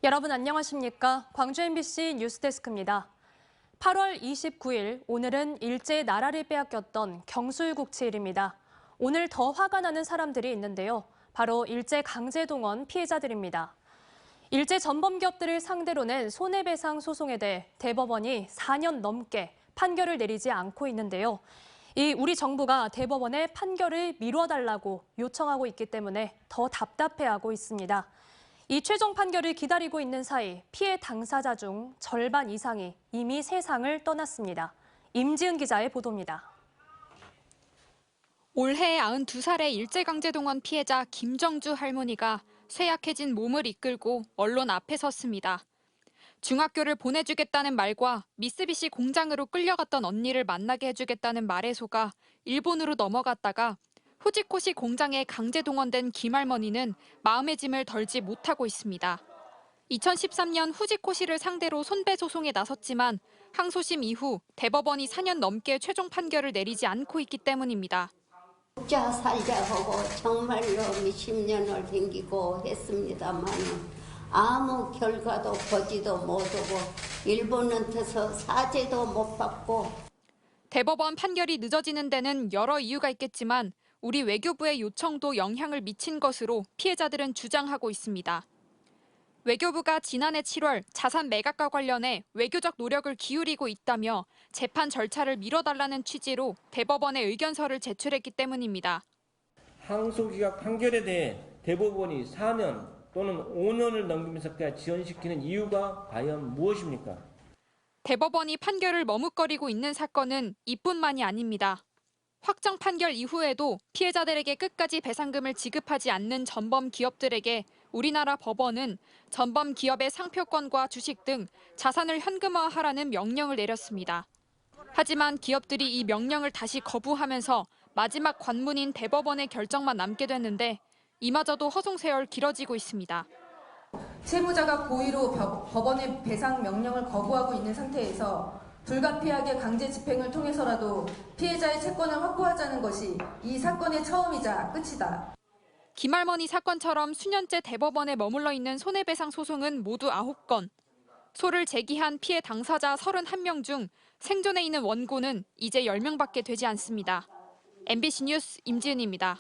여러분 안녕하십니까? 광주 MBC 뉴스데스크입니다. 8월 29일, 오늘은 일제의 나라를 빼앗겼던 경술국치일입니다. 오늘 더 화가 나는 사람들이 있는데요. 바로 일제 강제동원 피해자들입니다. 일제 전범기업들을 상대로 낸 손해배상 소송에 대해 대법원이 4년 넘게 판결을 내리지 않고 있는데요. 우리 정부가 대법원의 판결을 미뤄달라고 요청하고 있기 때문에 더 답답해하고 있습니다. 이 최종 판결을 기다리고 있는 사이 피해 당사자 중 절반 이상이 이미 세상을 떠났습니다. 임지은 기자의 보도입니다. 올해 92살의 일제강제동원 피해자 김정주 할머니가 쇠약해진 몸을 이끌고 언론 앞에 섰습니다. 중학교를 보내주겠다는 말과 미쓰비시 공장으로 끌려갔던 언니를 만나게 해주겠다는 말에 속아 일본으로 넘어갔다가 후지코시 공장에 강제 동원된 김할머니는 마음의 짐을 덜지 못하고 있습니다. 2013년 후지코시를 상대로 손배소송에 나섰지만 항소심 이후 대법원이 4년 넘게 최종 판결을 내리지 않고 있기 때문입니다. 죽자 살자 하고 정말로 몇십 년을 댕기고 했습니다만 아무 결과도 보지도 못하고 일본한테서 사죄도 못 받고. 대법원 판결이 늦어지는 데는 여러 이유가 있겠지만 우리 외교부의 요청도 영향을 미친 것으로 피해자들은 주장하고 있습니다. 외교부가 지난해 7월 자산 매각과 관련해 외교적 노력을 기울이고 있다며 재판 절차를 미뤄달라는 취지로 대법원에 의견서를 제출했기 때문입니다. 항소기각 판결에 대해 대법원이 4년 또는 5년을 넘기면서까지 지연시키는 이유가 과연 무엇입니까? 대법원이 판결을 머뭇거리고 있는 사건은 이뿐만이 아닙니다. 확정 판결 이후에도 피해자들에게 끝까지 배상금을 지급하지 않는 전범 기업들에게 우리나라 법원은 전범 기업의 상표권과 주식 등 자산을 현금화하라는 명령을 내렸습니다. 하지만 기업들이 이 명령을 다시 거부하면서 마지막 관문인 대법원의 결정만 남게 됐는데 이마저도 허송세월 길어지고 있습니다. 채무자가 고의로 법원의 배상 명령을 거부하고 있는 상태에서 불가피하게 강제 집행을 통해서라도 피해자의 채권을 확보하자는 것이 이 사건의 처음이자 끝이다. 김할머니 사건처럼 수년째 대법원에 머물러 있는 손해배상 소송은 모두 9건. 소를 제기한 피해 당사자 31명 중 생존해 있는 원고는 이제 10명밖에 되지 않습니다. MBC 뉴스 임지은입니다.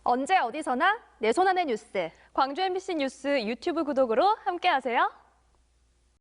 언제 어디서나 내 손 안의 뉴스. 광주 MBC 뉴스 유튜브 구독으로 함께하세요.